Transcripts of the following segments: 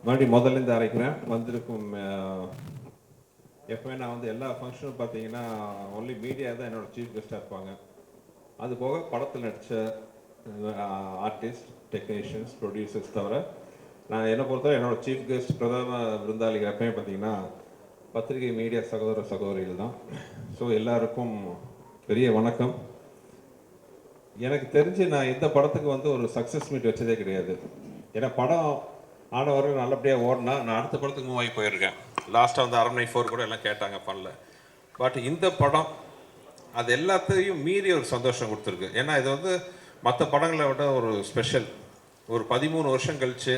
மறுபடியும் முதல்லேருந்து அரைக்கிறேன். வந்திருக்கும் எப்பவுமே நான் வந்து எல்லா ஃபங்க்ஷனும் பார்த்தீங்கன்னா ஒன்லி மீடியா தான் என்னோடய சீஃப் கெஸ்ட்டாக இருப்பாங்க. அது போக படத்தில் நடித்த ஆர்டிஸ்ட், டெக்னீஷியன்ஸ், ப்ரொடியூசர்ஸ் தவிர நான் என்னை பொறுத்தவரை என்னோடய சீஃப் கெஸ்ட் பிரதம விருந்தாளிகள் எப்பவுமே பார்த்தீங்கன்னா பத்திரிகை மீடியா சகோதர சகோதரிகள் தான். ஸோ எல்லாருக்கும் பெரிய வணக்கம். எனக்கு தெரிஞ்சு நான் எந்த படத்துக்கு வந்து ஒரு சக்ஸஸ் மீட் வச்சதே கிடையாது. ஏன்னா படம் ஆனவர்கள் நல்லபடியாக ஓடினா நான் அடுத்த படத்துக்கு மூவ் ஆகி போயிருக்கேன். லாஸ்ட்டாக வந்து அரண்மனை 4 கூட எல்லாம் கேட்டாங்க, பண்ணல. பட் இந்த படம் அது எல்லாத்தையும் மீறி ஒரு சந்தோஷம் கொடுத்துருக்கு. ஏன்னா இது வந்து மற்ற படங்களை விட ஒரு ஸ்பெஷல். ஒரு 13 வருஷம் கழித்து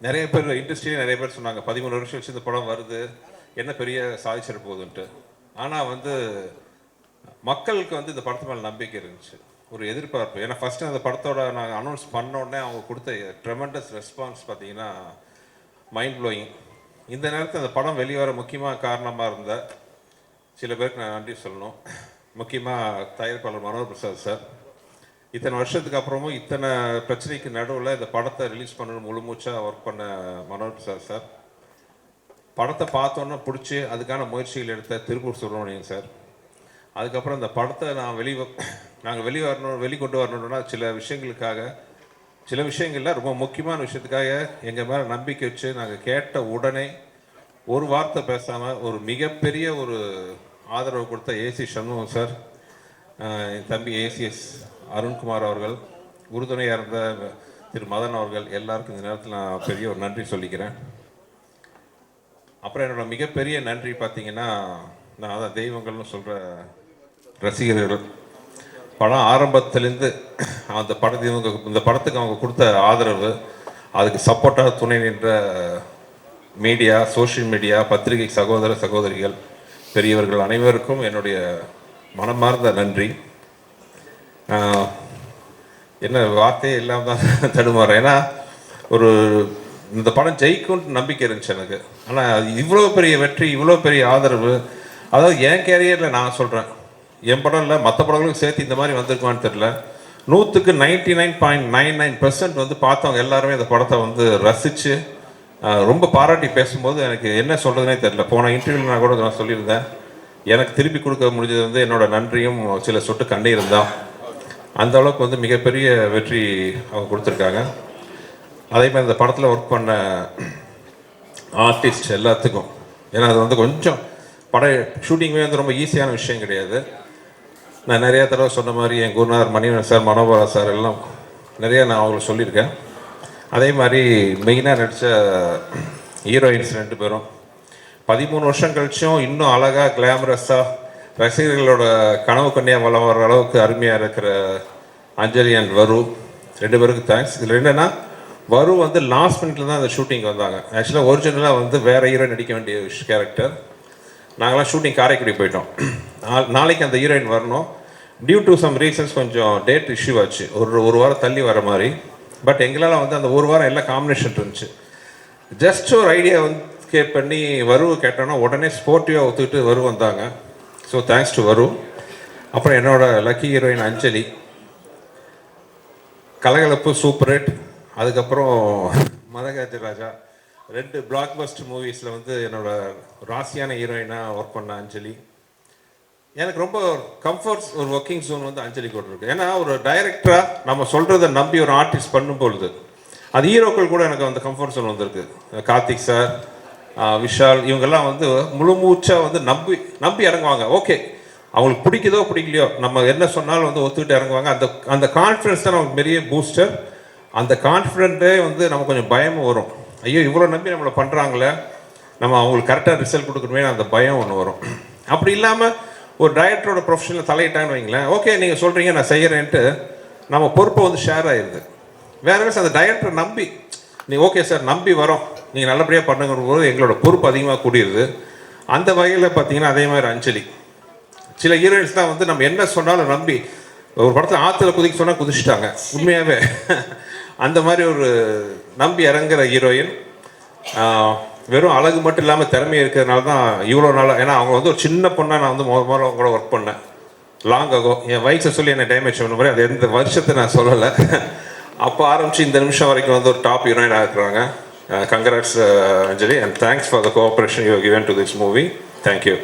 நிறைய பேர் இண்டஸ்ட்ரியே நிறைய பேர் சொன்னாங்க 13 வருஷம் கழிச்சு இந்த படம் வருது, என்ன பெரிய சாதிச்சிட போகுதுன்ட்டு. ஆனால் வந்து மக்களுக்கு வந்து இந்த படத்து மேலே நம்பிக்கை இருந்துச்சு, ஒரு எதிர்பார்ப்பு. ஏன்னா ஃபஸ்ட்டு அந்த படத்தோட நாங்கள் அனௌன்ஸ் பண்ணோடனே அவங்க கொடுத்த ட்ரெமெண்டஸ் ரெஸ்பான்ஸ் பார்த்தீங்கன்னா மைண்ட் ப்ளோயிங். இந்த நேரத்தில் அந்த படம் வெளிவர முக்கியமாக காரணமாக இருந்த சில பேருக்கு நான் நன்றி சொல்லணும். முக்கியமாக தயாரிப்பாளர் மனோகர் பிரசாத் சார். இத்தனை வருஷத்துக்கு அப்புறமும் இத்தனை பிரச்சனைக்கு நடுவில் இந்த படத்தை ரிலீஸ் பண்ணணும் முழு மூச்சாக ஒர்க் பண்ண மனோகர் பிரசாத் சார். படத்தை பார்த்தோன்னே பிடிச்சி அதுக்கான முயற்சிகள் எடுத்த திருப்பூர் சுப்பிரமணியன் சார். அதுக்கப்புறம் இந்த படத்தை நாங்கள் வெளிக்கொண்டு வரணுன்னா சில விஷயங்கள்ல ரொம்ப முக்கியமான விஷயத்துக்காக எங்கள் மேலே நம்பிக்கை வச்சு நாங்கள் கேட்ட உடனே ஒரு வார்த்தை பேசாமல் ஒரு மிகப்பெரிய ஒரு ஆதரவு கொடுத்த ஏசி சண்முகம் சார், என் தம்பி ஏசிஎஸ் அருண்குமார் அவர்கள், உறுதுணையாக இருந்த திரு மதன் அவர்கள், எல்லாருக்கும் இந்த நேரத்தில் நான் பெரிய ஒரு நன்றி சொல்லிக்கிறேன். அப்புறம் என்னோட மிகப்பெரிய நன்றி பார்த்தீங்கன்னா, நான் அதான் தெய்வங்கள்னு சொல்கிற ரசிகர்கள். படம் ஆரம்பத்திலேருந்து இந்த படத்துக்கு அவங்க கொடுத்த ஆதரவு, அதுக்கு சப்போர்ட்டாக துணை நின்ற மீடியா, சோஷியல் மீடியா, பத்திரிகை சகோதர சகோதரிகள், பெரியவர்கள் அனைவருக்கும் என்னுடைய மனமார்ந்த நன்றி. என்ன வார்த்தையே இல்லாமல் தான் தடுமாறேன். ஏன்னா இந்த படம் ஜெயிக்கும்னு நம்பிக்கை இருந்துச்சு எனக்கு. ஆனால் இவ்வளோ பெரிய வெற்றி, இவ்வளோ பெரிய ஆதரவு, அதாவது என் கேரியரில் நான் சொல்கிறேன், என் படம் இல்லை மற்ற படங்களுக்கும் சேர்த்து இந்த மாதிரி வந்திருக்குமான்னு தெரியல. 100க்கு 99.99% வந்து பார்த்தவங்க எல்லாருமே இந்த படத்தை வந்து ரசித்து ரொம்ப பாராட்டி பேசும்போது எனக்கு என்ன சொல்கிறதுனே தெரியல. போன இன்டர்வியூவில் நான் கூட நான் சொல்லியிருந்தேன், எனக்கு திருப்பி கொடுக்க முடிஞ்சது வந்து என்னோடய நன்றியும் சில சொட்டு கண்ணீரும் தான். அந்த அளவுக்கு வந்து மிகப்பெரிய வெற்றி அவங்க கொடுத்துருக்காங்க. அதே மாதிரி இந்த படத்தில் ஒர்க் பண்ண ஆர்டிஸ்ட் எல்லாத்துக்கும், ஏன்னா அது வந்து கொஞ்சம் ஷூட்டிங்குமே வந்து ரொம்ப ஈஸியான விஷயம் கிடையாது. நான் நிறையா தடவை சொன்ன மாதிரி என் குருநாதர் மணிவன் சார், மனோபாலா சார் எல்லாம் நிறையா நான் அவங்களுக்கு சொல்லியிருக்கேன். அதே மாதிரி மெயினாக நடித்த ஹீரோயின்ஸ் 2 பேரும் 13 வருஷம் கழிச்சும் இன்னும் அழகாக கிளாமரஸாக ரசிகர்களோட கனவு கண்ணியாக வளம் வர அளவுக்கு அருமையாக இருக்கிற அஞ்சலி அண்ட் வரு 2 பேருக்கு தேங்க்ஸ். இதில் என்னென்னா, வரு வந்து லாஸ்ட் மினிட்ல தான் அந்த ஷூட்டிங் வந்தாங்க. ஆக்சுவலாக ஒரிஜினலாக வந்து வேறு ஹீரோ நடிக்க வேண்டிய கேரக்டர். நாங்களாம் ஷூட்டிங் காரைக்குடி போயிட்டோம். நாளைக்கு அந்த ஹீரோயின் வரணும். டியூ டு சம் ரீசன்ஸ் கொஞ்சம் டேட் இஷ்யூ ஆச்சு, ஒரு வாரம் தள்ளி வர மாதிரி. பட் எங்களால் வந்து அந்த ஒரு வாரம் எல்லாம் காம்பினேஷன் இருந்துச்சு. ஜஸ்ட் ஒரு ஐடியா வந்து பண்ணி வருவு கேட்டோன்னா உடனே ஸ்போர்ட்டிவாக ஒத்துக்கிட்டு வரு வந்தாங்க. ஸோ தேங்க்ஸ் டு வரு. அப்புறம் என்னோட லக்கி ஹீரோயின் அஞ்சலி, கலகலப்பு, சூப்பர் ஹிட். அதுக்கப்புறம் மதகஜ ராஜா 2 பிளாக் பஸ்டர் மூவிஸில் வந்து என்னோட ராசியான ஹீரோயினாக ஒர்க் பண்ண அஞ்சலி. எனக்கு ரொம்ப கம்ஃபர்ட்ஸ் ஒரு ஒர்க்கிங் ஜோன் வந்து அஞ்சலி கூட இருக்குது. ஏன்னா ஒரு டைரக்டராக நம்ம சொல்கிறத நம்பி ஒரு ஆர்டிஸ்ட் பண்ணும்பொழுது அது ஹீரோக்கள் கூட எனக்கு அந்த கம்ஃபர்ட் ஜோன் வந்திருக்கு. கார்த்திக் சார், விஷால், இவங்கெல்லாம் வந்து முழு மூச்சாக வந்து நம்பி இறங்குவாங்க. ஓகே, அவங்களுக்கு பிடிக்குதோ பிடிக்கலையோ நம்ம என்ன சொன்னாலும் வந்து ஒத்துக்கிட்டு இறங்குவாங்க. அந்த கான்ஃபிடன்ஸ் தான் நமக்கு பெரிய பூஸ்டர். அந்த கான்ஃபிடென்ட்டே வந்து நமக்கு கொஞ்சம் பயமும் வரும். ஐயோ இவ்வளோ நம்பி நம்மளை பண்ணுறாங்களே, நம்ம அவங்களுக்கு கரெக்டாக ரிசல்ட் கொடுக்கணுமே, அந்த பயம் ஒன்று வரும். அப்படி இல்லாமல் ஒரு டைரக்டரோட ப்ரொஃபஷனில் தலையிட்டாங்கன்னு வைங்களேன், ஓகே நீங்கள் சொல்கிறீங்க நான் செய்கிறேன்ட்டு நம்ம பொறுப்பை வந்து ஷேர் ஆகிடுது. வேறு அந்த டைரக்டரை நம்பி ஓகே சார் நம்பி வரோம், நீங்கள் நல்லபடியாக பண்ணுங்கிற போது எங்களோட பொறுப்பு அதிகமாக கூடியிருது. அந்த வகையில் பார்த்தீங்கன்னா அதே மாதிரி அஞ்சலி, சில ஹீரோயின்ஸ் தான் வந்து நம்ம என்ன சொன்னாலும் நம்பி ஒரு படத்தில் ஆற்றுல குதிக்க சொன்னால் குதிச்சுட்டாங்க உண்மையாகவே. அந்த மாதிரி ஒரு நம்பி இறங்குற ஹீரோயின். வெறும் அழகு மட்டும் இல்லாமல் திறமையாக இருக்கிறதுனால தான் இவ்வளோ நாளாக. ஏன்னா அவங்க வந்து ஒரு சின்ன பொண்ணாக நான் வந்து முதல்ல கூட ஒர்க் பண்ணேன் லாங் ஆகோ. என் வயசை சொல்லி என்னை டேமேஜ் பண்ண மாதிரி அது எந்த வருஷத்தை நான் சொல்லலை. அப்போ ஆரம்பித்து இந்த நிமிஷம் வரைக்கும் வந்து ஒரு டாப் ஹீரோயினாக இருக்கிறாங்க. Congrats Anjali, and thanks for the cooperation you given to this movie. Thank you.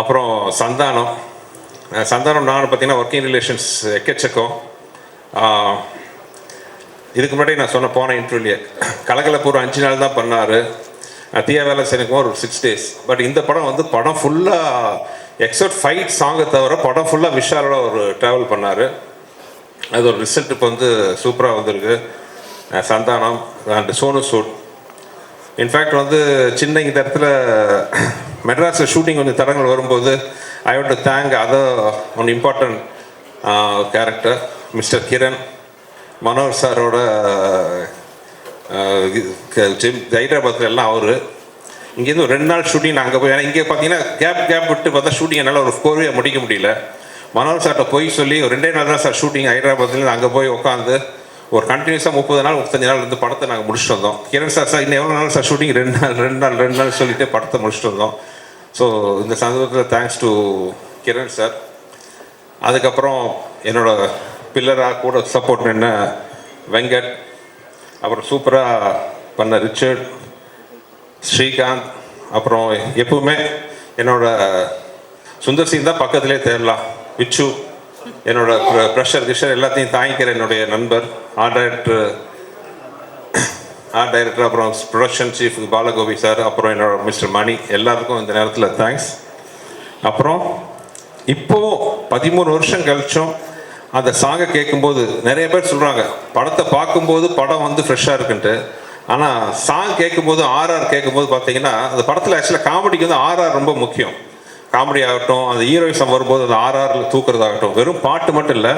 அப்புறம் சந்தானம் நானும் பார்த்தீங்கன்னா ஒர்க்கிங் ரிலேஷன்ஸ் எக்கச்சக்கம். இதுக்கு முன்னாடி நான் போன இன்டர்வியூலேயே கலகலப்பூர் 5 நாள் தான் பண்ணார். தீயா வேலை செய்யணும் ஒரு 6 days. பட் இந்த படம் வந்து படம் ஃபுல்லாக எக்ஸப்ட் ஃபைட் சாங்கை தவிர படம் ஃபுல்லாக விஷாலோட ஒரு ட்ராவல் பண்ணார். அது ஒரு ரிசல்ட் இப்போ வந்து சூப்பராக வந்திருக்கு. சந்தானம் அண்ட் சோனு சூட். இன்ஃபேக்ட் வந்து சின்ன இந்த இடத்துல மெட்ராஸில் ஷூட்டிங் கொஞ்சம் தடங்கள் வரும்போது I want to thank other one important character mister Kiran. மனோர் சாரோட ஹைதராபாத்தில் எல்லாம் அவர் இங்கேருந்து ஒரு 2 நாள் ஷூட்டிங் நான் அங்கே போய், ஏன்னா இங்கே பார்த்தீங்கன்னா கேப் விட்டு பார்த்தா ஷூட்டிங் என்னால் ஒரு கோர்வையாக முடிக்க முடியல. மனோர் சார்கிட்ட போய் சொல்லி ஒரு 2 நாள் தான் சார் ஷூட்டிங் ஹைதராபாத்லேருந்து அங்கே போய் உட்காந்து ஒரு கண்டினியூஸாக 30 நாள் 35 நாள் இருந்து படத்தை நாங்கள் முடிச்சுட்டு வந்தோம். கிரண் சார் இன்னும் எவ்வளோ நாள் சார் ஷூட்டிங் 2 நாள் சொல்லிட்டு படத்தை முடிச்சுட்டு வந்தோம். ஸோ இந்த சந்தர்ப்பத்தில் தேங்க்ஸ் டு கிரண் சார். அதுக்கப்புறம் என்னோட பில்லராக கூட சப்போர்ட் பண்ண வெங்கட், அப்புறம் சூப்பராக பண்ண ரிச்சர்ட், ஸ்ரீகாந்த், அப்புறம் எப்பவுமே என்னோட சுந்தர் சிங் தான் பக்கத்திலே தேடலாம், விச்சு, என்னோட ப்ரெஷர் கிஷர் எல்லாத்தையும் தாங்கிக்கிற என்னுடைய நண்பர், ஆர்ட் டைரக்டர், அப்புறம் ப்ரொடக்ஷன் சீஃப் பாலகோபி சார், அப்புறம் என்னோட மிஸ்டர் மணி, எல்லாருக்கும் இந்த நேரத்தில் தேங்க்ஸ். அப்புறம் இப்போது 13 வருஷம் கழிச்சோம் அந்த சாங்கை கேட்கும்போது நிறைய பேர் சொல்கிறாங்க படத்தை பார்க்கும்போது படம் வந்து ஃப்ரெஷ்ஷாக இருக்குன்ட்டு. ஆனால் சாங் கேட்கும்போது கேட்கும்போது பார்த்தீங்கன்னா அந்த படத்தில் ஆக்சுவலாக காமெடிக்கு வந்து ஆர்ஆர் ரொம்ப முக்கியம். காமெடி ஆகட்டும், அந்த ஹீரோயிசம் வரும்போது அந்த ஆர்ஆரில் தூக்குறதாகட்டும், வெறும் பாட்டு மட்டும் இல்லை,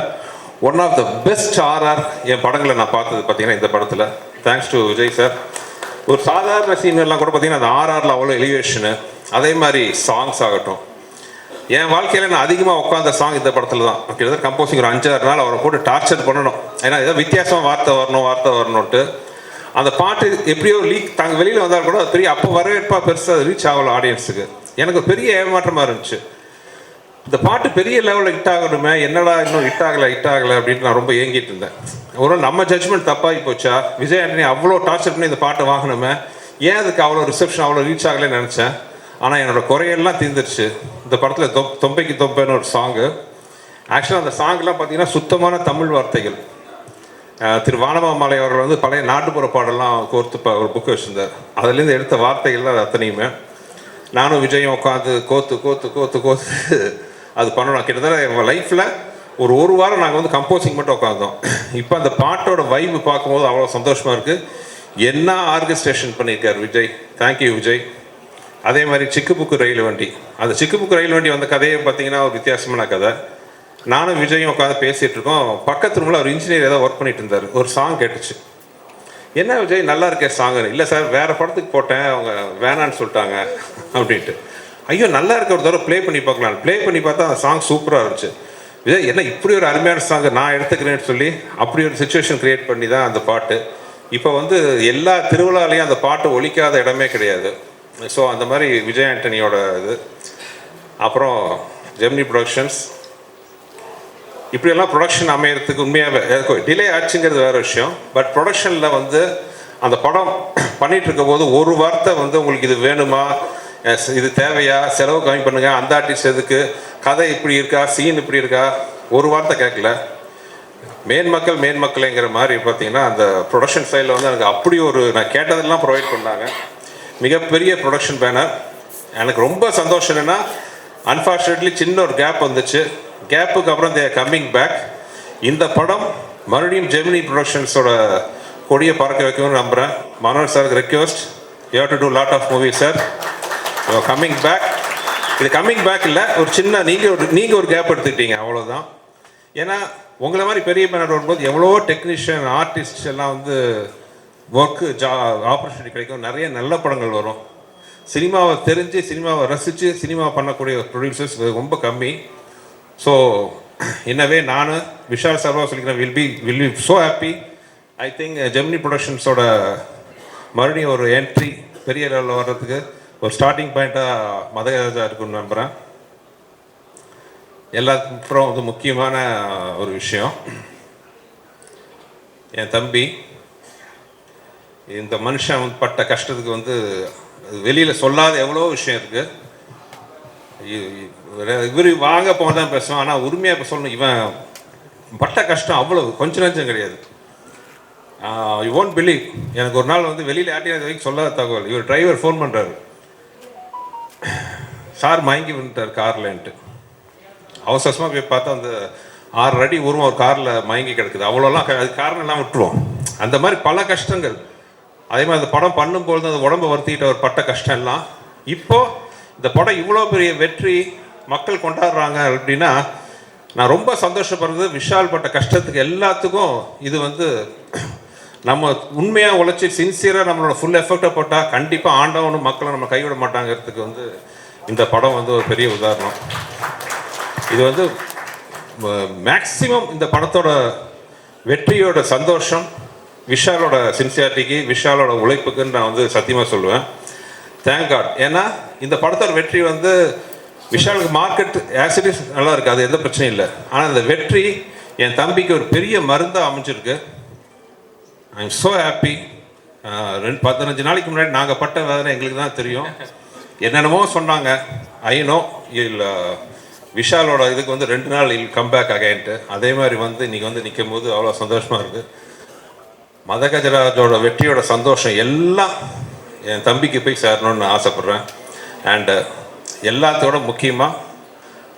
one of the best RR என் படங்களை நான் பார்த்தது பார்த்தீங்கன்னா இந்த படத்தில். Thanks to Vijay sir. ஒரு சாதாரண சீன் எல்லாம் கூட பார்த்தீங்கன்னா அந்த ஆர்ஆரில் அவ்வளோ எலிவேஷனு. அதே மாதிரி சாங்ஸ் ஆகட்டும், என் வாழ்க்கையில் நான் அதிகமாக உட்காந்த சாங் இந்த படத்தில் தான். கிட்டத்தட்ட கம்போசிங் ஒரு 5-6 நாள் அவரை போட்டு டார்ச்சர் பண்ணணும். ஏன்னா ஏதோ வித்தியாசமாக வார்த்தை வரணும்ட்டு அந்த பாட்டு எப்படியோ தாங்க வெளியில் வந்தால் கூட பெரிய அப்போ வரவேற்பா பெருசாக ரீச் ஆகல ஆடியன்ஸுக்கு. எனக்கு பெரிய ஏமாற்றமாக இருந்துச்சு. இந்த பாட்டு பெரிய லெவலில் ஹிட் ஆகணுமே, என்னடா இன்னும் ஹிட் ஆகலை அப்படின்ட்டு நான் ரொம்ப ஏங்கிட்டு இருந்தேன். ஒரு நம்ம ஜட்ஜ்மெண்ட் தப்பாகி போச்சா, விஜய் ஆண்டனி அவ்வளோ டார்ச்சர் பண்ணி இந்த பாட்டை வாங்கணுமே, ஏன் அதுக்கு அவ்வளோ ரிசப்ஷன் அவ்வளோ ரீச் ஆகலைன்னு நினச்சேன். ஆனால் என்னோடய குறையெல்லாம் தீர்ந்துருச்சு. இந்த படத்தில் தொம்பைக்கு தொம்பைன்னு ஒரு சாங்கு. ஆக்சுவலாக அந்த சாங்கெலாம் பார்த்தீங்கன்னா சுத்தமான தமிழ் வார்த்தைகள். திரு வானமாமலை அவர்கள் வந்து பழைய நாட்டுப்புற பாடலாம் கோர்த்து ஒரு புக்கு வச்சுருந்தார். அதுலேருந்து எடுத்த வார்த்தைகள்லாம் அத்தனையுமே நானும் விஜயும் உட்காந்து கோத்து அது பண்ணணும். கிட்டத்தட்ட எங்கள் லைஃப்பில் ஒரு வாரம் நாங்கள் வந்து கம்போசிங் மட்டும் உட்காந்தோம். இப்போ அந்த பாட்டோட வைப்பு பார்க்கும்போது அவ்வளோ சந்தோஷமாக இருக்குது. என்ன ஆர்கஸ்ட்ரேஷன் பண்ணியிருக்கார் விஜய், தேங்க்யூ விஜய். அதே மாதிரி சிக்குபுக்கு ரயில் வண்டி, அந்த சிக்குபுக்கு ரயில் வண்டி வந்த கதையை பார்த்தீங்கன்னா ஒரு வித்தியாசமான கதை. நானும் விஜயும் உட்காந்து பேசிகிட்டு இருக்கோம். பக்கத்து ரூமில் ஒரு இன்ஜினியர் ஏதோ ஒர்க் பண்ணிட்டு இருந்தார். ஒரு சாங் கேட்டுச்சு. என்ன விஜய் நல்லா இருக்கே சாங்கு? இல்லை சார் வேறு படத்துக்கு போட்டேன், அவங்க வேணான்னு சொல்லிட்டாங்க அப்படின்ட்டு. ஐயோ நல்லா இருக்க, ஒரு தடவை ப்ளே பண்ணி பார்க்கலாம். ப்ளே பண்ணி பார்த்தா அந்த சாங் சூப்பராக இருந்துச்சு. விஜய் என்ன இப்படி ஒரு அருமையான சாங்கு நான் எடுத்துக்கிறேன்னு சொல்லி அப்படி ஒரு சுச்சுவேஷன் க்ரியேட் பண்ணி தான் அந்த பாட்டு இப்போ வந்து எல்லா திருவிழாலையும் அந்த பாட்டு ஒலிக்காத இடமே கிடையாது. ஸோ அந்த மாதிரி விஜய் ஆண்டனியோட இது. அப்புறம் ஜெமினி ப்ரொடக்ஷன்ஸ், இப்படியெல்லாம் ப்ரொடக்ஷன் அமையறதுக்கு உண்மையாகவே டிலே ஆச்சுங்கிறது வேறு விஷயம். பட் ப்ரொடக்ஷனில் வந்து அந்த படம் பண்ணிகிட்டு இருக்கும் போது ஒரு வார்த்தை வந்து உங்களுக்கு இது வேணுமா, இது தேவையா, செலவு கம்மி பண்ணுங்க, அந்த ஆர்டிஸ்ட் எதுக்கு, கதை இப்படி இருக்கா, சீன் இப்படி இருக்கா, ஒரு வார்த்தை கேட்கல. மேன்மக்கள்ங்கிற மாதிரி பார்த்தீங்கன்னா அந்த ப்ரொடக்ஷன் சைடில் வந்து எனக்கு அப்படி ஒரு நான் கேட்டதெல்லாம் ப்ரொவைட் பண்ணாங்க. மிகப்பெரிய ப்ரொடக்ஷன் பேனர். எனக்கு ரொம்ப சந்தோஷம் என்னென்னா அன்ஃபார்ச்சுனேட்லி சின்ன ஒரு கேப் வந்துச்சு. கேப்புக்கு அப்புறம் தே கம்மிங் பேக். இந்த படம் மறுபடியும் ஜெமினி ப்ரொடக்ஷன்ஸோட கொடியை பறக்க வைக்கணும்னு நம்புகிறேன். மனோஜ் சாருக்கு request, you have to do lot of movies sir, coming back. இது கம்மிங் பேக் இல்லை, ஒரு சின்ன நீங்கள் ஒரு கேப் எடுத்துக்கிட்டீங்க, அவ்வளோதான். ஏன்னா உங்களை மாதிரி பெரிய பேனர் வரும்போது எவ்வளோ டெக்னீஷியன் ஆர்டிஸ்ட் எல்லாம் வந்து ஒர்க்கு ஆப்பர்ச்சுனிட்டி கிடைக்கும், நிறைய நல்ல படங்கள் வரும். சினிமாவை தெரிஞ்சு சினிமாவை ரசித்து சினிமா பண்ணக்கூடிய ப்ரொடியூசர்ஸ் ரொம்ப கம்மி. ஸோ என்னவே நான் விஷால் சார்பாக சொல்லிக்கிறேன், will be so happy. I think Gemini ப்ரொடக்ஷன்ஸோட மறுபடியும் ஒரு என்ட்ரி பெரிய லெவலில் வர்றதுக்கு ஒரு ஸ்டார்டிங் பாயிண்ட்டாக மதகராஜா இருக்குன்னு நம்புகிறேன். எல்லாத்துக்கும் அப்புறம் வந்து முக்கியமான ஒரு விஷயம், என் தம்பி. இந்த மனுஷன் பட்ட கஷ்டத்துக்கு வந்து வெளியில் சொல்லாத எவ்வளோ விஷயம் இருக்குது. இவர் வாங்க போக தான் பேசுவான், ஆனால் உரிமையாக இப்போ சொல்லணும், இவன் பட்ட கஷ்டம் அவ்வளோ கொஞ்சம் நஞ்சம் கிடையாது. யூ ஒன்ட் பிலீவ், எனக்கு ஒரு நாள் வந்து வெளியில் ஆட்டி அது வரைக்கும் சொல்லாத தகவல். இவர் டிரைவர் ஃபோன் பண்ணுறாரு, சார் மயங்கி வந்துட்டார் கார்லன்ட்டு. அவசரமாக போய் பார்த்தா அந்த 6 அடி உருவம் ஒரு காரில் மயங்கி கிடக்குது. அவ்வளோலாம் அது காரணம் எல்லாம் விட்டுருவோம். அந்த மாதிரி பல கஷ்டங்கள். அதே மாதிரி அந்த படம் பண்ணும்போது அந்த உடம்பை வருத்திக்கிட்ட ஒரு பட்ட கஷ்டம் எல்லாம் இப்போது இந்த படம் இவ்வளோ பெரிய வெற்றி மக்கள் கொண்டாடுறாங்க அப்படின்னா நான் ரொம்ப சந்தோஷப்படுறது. விஷால் பட்ட கஷ்டத்துக்கு எல்லாத்துக்கும் இது வந்து நம்ம உண்மையாக உழைச்சி சின்சியராக நம்மளோட ஃபுல் எஃபர்ட்டை போட்டால் கண்டிப்பாக ஆண்டவனும் மக்களும் நம்ம கைவிட மாட்டாங்கிறதுக்கு வந்து இந்த படம் வந்து ஒரு பெரிய உதாரணம். இது வந்து மேக்சிமம் இந்த படத்தோட வெற்றியோட சந்தோஷம் விஷாலோட சின்சியாரிட்டிக்கு, விஷாலோட உழைப்புக்குன்னு நான் வந்து சத்தியமாக சொல்லுவேன். Thank God. ஏன்னா இந்த படத்தோட வெற்றி வந்து விஷாலுக்கு மார்க்கெட் ஆசிடிஸ் நல்லா இருக்குது, அது எந்த பிரச்சனையும் இல்லை. ஆனால் இந்த வெற்றி என் தம்பிக்கு ஒரு பெரிய மருந்தாக அமைஞ்சிருக்கு. I am so happy. 15 நாளைக்கு முன்னாடி நாங்கள் பட்ட வேதனை எங்களுக்கு தான் தெரியும். என்னென்னமோ சொன்னாங்க. ஐநோ இல்லை விஷாலோட இதுக்கு வந்து 2 நாள் இல் கம்பேக் அகைன்ட்டு. அதே மாதிரி வந்து இன்றைக்கி வந்து நிற்கும் போது அவ்வளோ சந்தோஷமாக இருக்குது. மதகஜராஜோட வெற்றியோட சந்தோஷம் எல்லாம் என் தம்பிக்கு போய் சேரணும்னு ஆசைப்பட்றேன். அண்டு எல்லாத்தோட முக்கியமாக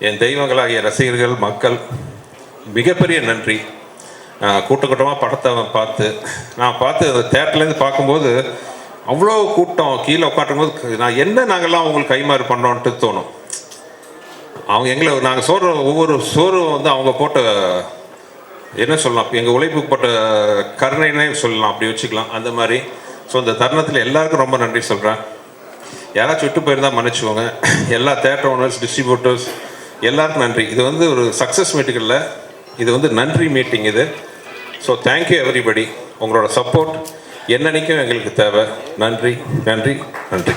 என் தெய்வங்களாகிய ரசிகர்கள், மக்கள் மிகப்பெரிய நன்றி. கூட்டமாக படத்தை நான் பார்த்து தேட்டர்லேருந்து பார்க்கும்போது அவ்வளோ கூட்டம் கீழே உட்காட்டும்போது நாங்கள்லாம் அவங்களுக்கு கைமாறு பண்ணோன்ட்டு தோணும். அவங்க எங்களை நாங்கள் ஒவ்வொரு சோறும் வந்து அவங்க போட்ட என்ன சொல்லலாம், எங்கள் உழைப்புக்கு போட்ட கருணைனே சொல்லலாம், அப்படி வச்சுக்கலாம் அந்த மாதிரி. ஸோ இந்த தருணத்தில் எல்லாருக்கும் ரொம்ப நன்றி சொல்கிறேன். யாராச்சும் விட்டு போயிருந்தால் மன்னிச்சுக்கோங்க. எல்லா தேட்டர் ஓனர்ஸ், டிஸ்ட்ரிபியூட்டர்ஸ் எல்லாருக்கும் நன்றி. இது வந்து ஒரு சக்ஸஸ் மீட்டிங் இல்லை, இது வந்து நன்றி மீட்டிங் இது. So thank you everybody. உங்களோட சப்போர்ட் என்னன்னைக்கும் எங்களுக்கு தேவை. நன்றி நன்றி நன்றி.